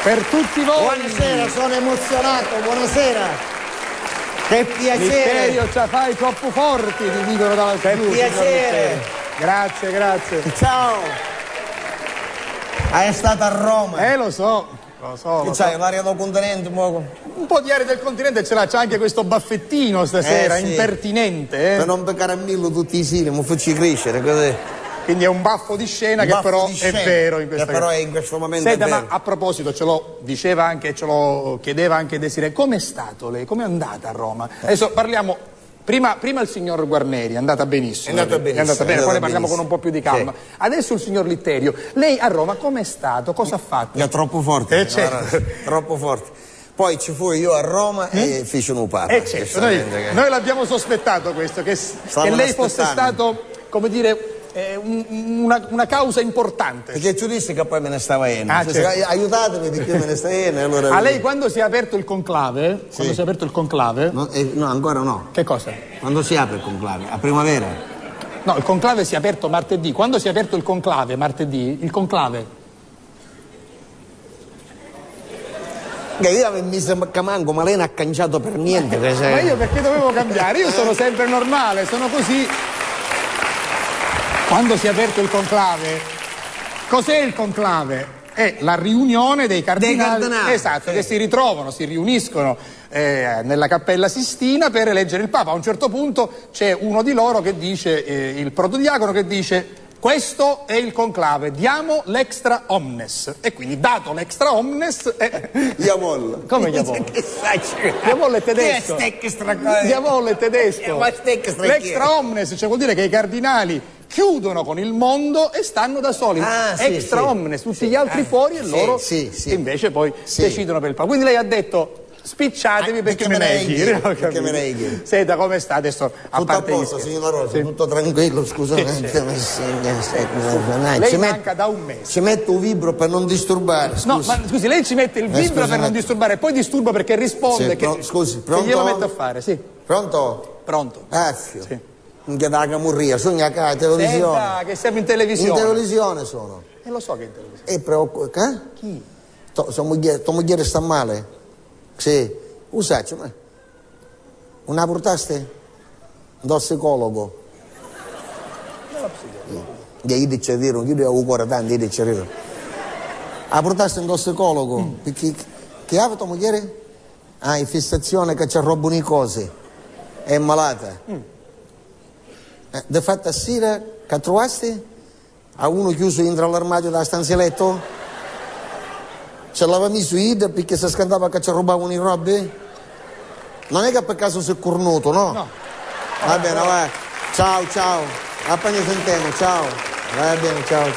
Per tutti voi. Buonasera, sono emozionato, buonasera. Che piacere. Litterio, ce la fai troppo forti, ti dicono dalla Che piacere. Grazie, grazie. Ciao. È stata a Roma. Lo so. Che c'hai, l'aria del continente un poco? Un po' di aria del continente ce l'ha, c'è anche questo baffettino stasera, sì. impertinente. Per non peccare a millo tutti i sili, mi facci crescere, così. Quindi è un baffo di scena che però è vero in questo però è in questo momento. Senta, è vero. ma a proposito, ce lo diceva anche, ce lo chiedeva anche Desiree, com'è stato lei? Com'è andata a Roma? Adesso parliamo, prima il signor Guarneri, è andata benissimo. È andata benissimo. Poi ne parliamo con un po' più di calma. Sì. Adesso il signor Litterio, lei a Roma com'è stato? Cosa ha fatto? È troppo forte. Certo. Troppo forte. Poi ci fui io a Roma e feci un papa. Certo. Noi l'abbiamo sospettato questo, che lei fosse stato, come dire, una causa importante. Perché tu dici che poi me ne stava in. Certo. Aiutatemi di che me ne stai in. Allora... A lei quando si è aperto il conclave? Sì. Quando si è aperto il conclave? No, ancora no. Che cosa? Quando si apre il conclave? A primavera? No, il conclave si è aperto martedì. Quando si è aperto il conclave martedì, il conclave? Io avevo messo manco, ma lei non ha cangiato per niente. Ma io perché dovevo cambiare? Io sono sempre normale, sono così. Quando si è aperto il conclave, cos'è il conclave? È la riunione dei cardinali, esatto, sì. Che si ritrovano, si riuniscono nella Cappella Sistina per eleggere il Papa. A un certo punto c'è uno di loro che dice, il protodiacono che dice: questo è il conclave, diamo l'extra omnes. E quindi, dato l'extra omnes... Diavolo. Come diavolo? Diavolo è tedesco. Diavolo è tedesco. L'extra omnes, cioè vuol dire che i cardinali chiudono con il mondo e stanno da soli. Extra omnes, tutti gli altri fuori e loro invece poi decidono per il Papa. Quindi lei ha detto: spicciatevi perché me ne Senta, come sta adesso? Tutto a posto, signora Rosa, tutto tranquillo, scusate. Lei manca da un mese. Ci metto un vibro per non disturbare. No, ma scusi, lei ci mette il vibro per non disturbare, poi disturba perché risponde scusi, pronto? Che glielo metto a fare, sì. Pronto? Pronto. Affio. Sì. Non chiede la camurria, sogna che la televisione. Senta, che siamo in televisione. In televisione sono. Lo so che è in televisione. E preoccupa. Chi? Tua moglie sta male? Sì. Usaccio, ma... Una portaste? Da psicologo. Gli dice dire, io devo cuore tanto, gli dice dire. La portaste da psicologo? Perché che ha tua moglie? In fissazione che c'ha robano i cose. È malata. De fatto a sera che trovasti? A uno chiuso dentro all'armadio della stanza letto? Ce l'aveva messo ida perché si scandava che ci rubavano i robe? Non è che per caso si è cornuto, no? No. Va bene, va. Ciao. Appena sentiamo, ciao. Va bene, ciao.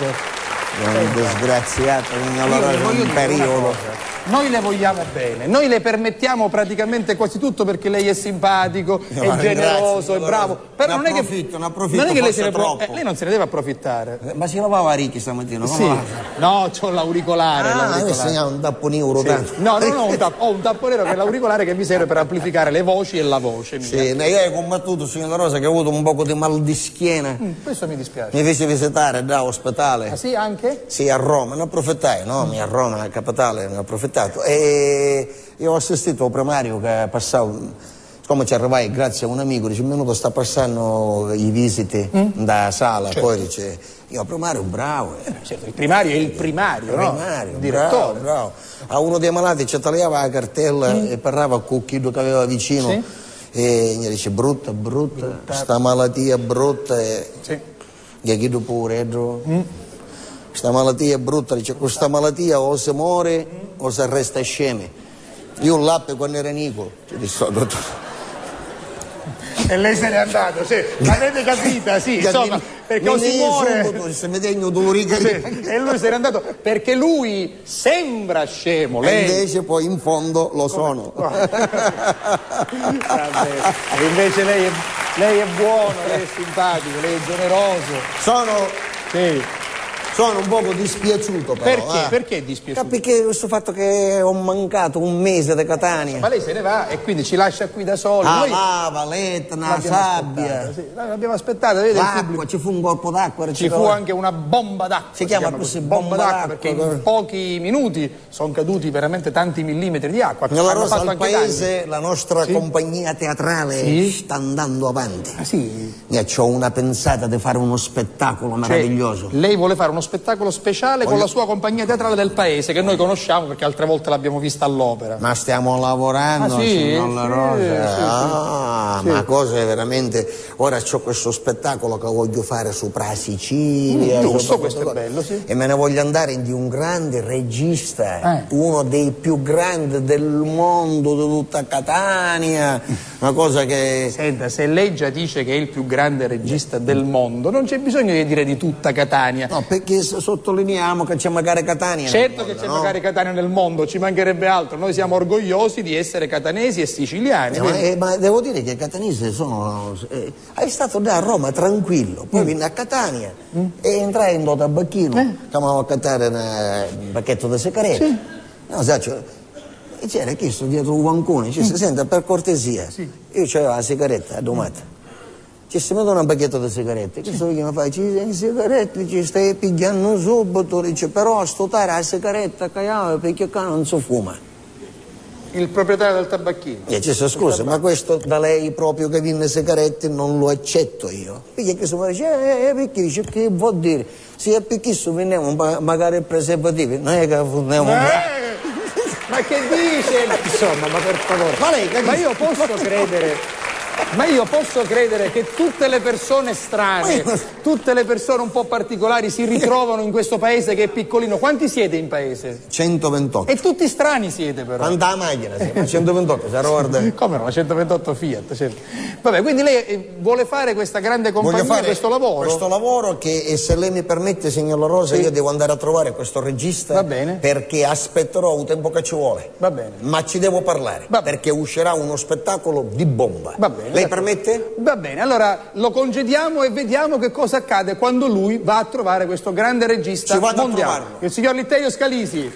Disgraziato, allora è un periodo. Noi le vogliamo bene, noi le permettiamo praticamente quasi tutto perché lei è simpatico, è generoso, è bravo. Però non è che lei non se ne deve approfittare. Ma si lavava ricchi stamattina, no? Sì. No, c'ho l'auricolare. Io un tapponino tanto. No, ho un tapponero che è l'auricolare che mi serve per amplificare le voci e la voce mia. Sì, io ho combattuto, signora Rosa, che ho avuto un po' di mal di schiena. Questo mi dispiace. Mi fece visitare da ospedale. Ah sì, anche? Sì, a Roma, ne approfittai, no? A Roma, la capitale, ne approfittato. E io ho assistito al primario che passava, come ci arrivai grazie a un amico, dice: minuto sta passando i visiti da sala, certo. Poi dice: io primario bravo. Certo, il primario è il primario, no? Il direttore. Bravo. A uno dei malati ci tagliava la cartella e parlava con chi che aveva vicino. Sì. E gli dice: brutta, sta malattia brutta. Sì. Gli chiedo pure, questa malattia è brutta, dice: questa malattia o si muore o si resta scemi. Io un lappe quando era Nico, ci disse, dottore. E lei se n'è andato, sì. L'avete capita, sì, insomma, perché o si muore... E lui se n'è andato perché lui sembra scemo, lei... E invece poi in fondo lo sono. E invece lei è buono, lei è simpatico, lei è generoso. Sì. Sì. Sono un poco dispiaciuto però. Perché? Perché dispiaciuto? Perché questo fatto che ho mancato un mese di Catania. Ma lei se ne va e quindi ci lascia qui da soli. Noi lava, l'Etna, sabbia. Sì, l'abbiamo aspettata, vede? L'acqua, ci fu un colpo d'acqua. Ci fu anche una bomba d'acqua. Si chiama così, bomba d'acqua. Perché in pochi minuti sono caduti veramente tanti millimetri di acqua. Nella Rosa al paese la nostra compagnia teatrale sta andando avanti. Ah sì? Ho una pensata di fare uno spettacolo meraviglioso. Lei vuole fare uno spettacolo speciale con la sua compagnia teatrale del paese, che noi conosciamo perché altre volte l'abbiamo vista all'opera. Ma stiamo lavorando, signor La Rosa. Ma cose veramente. Ora c'ho questo spettacolo che voglio fare sopra la Sicilia. Giusto, questo è bello, sì. E me ne voglio andare di un grande regista, uno dei più grandi del mondo, di tutta Catania. Una cosa che. Senta, se lei già dice che è il più grande regista del mondo, non c'è bisogno di dire di tutta Catania. No, perché sottolineiamo che c'è magari Catania. Certo che c'è magari Catania nel mondo, ci mancherebbe altro. Noi siamo orgogliosi di essere catanesi e siciliani. Ma devo dire che i catanesi sono. È stato da a Roma tranquillo, poi venne a Catania e entrai in un tabacchino, stavamo a cantare un pacchetto di sigarette. No, e c'era chiesto dietro un bancone, ci si sente per cortesia. Io c'avevo la sigaretta a domata. Ci si mette un pacchetto di sigarette, questo mi fa, ci sigarette, ci stai pigliando subito, dice, però a stutare la sigaretta caiava perché qua non si fuma. Il proprietario del tabacchino. Scusa, ma questo da lei proprio che viene sigarette non lo accetto io. Perché questo mi dice, perché dice, che vuol dire? Se è perché vendiamo magari preservativi, non è che vendiamo... Ma che dice? Insomma, ma per favore. Ma lei capisce? Ma io posso credere che tutte le persone strane, tutte le persone un po' particolari si ritrovano in questo paese che è piccolino. Quanti siete in paese? 128. E tutti strani siete però. Quanta macchina siamo? 128, se guarda. Come no? 128 Fiat, certo. Vabbè, quindi lei vuole fare questa grande compagnia, questo lavoro? Questo lavoro che, se lei mi permette, signor La Rosa, io devo andare a trovare questo regista. Va bene. Perché aspetterò il tempo che ci vuole. Va bene. Ma ci devo parlare, perché uscirà uno spettacolo di bomba. Va bene. Lei permette? Va bene, allora lo congediamo e vediamo che cosa accade quando lui va a trovare questo grande regista mondiale, il signor Litterio Scalisi.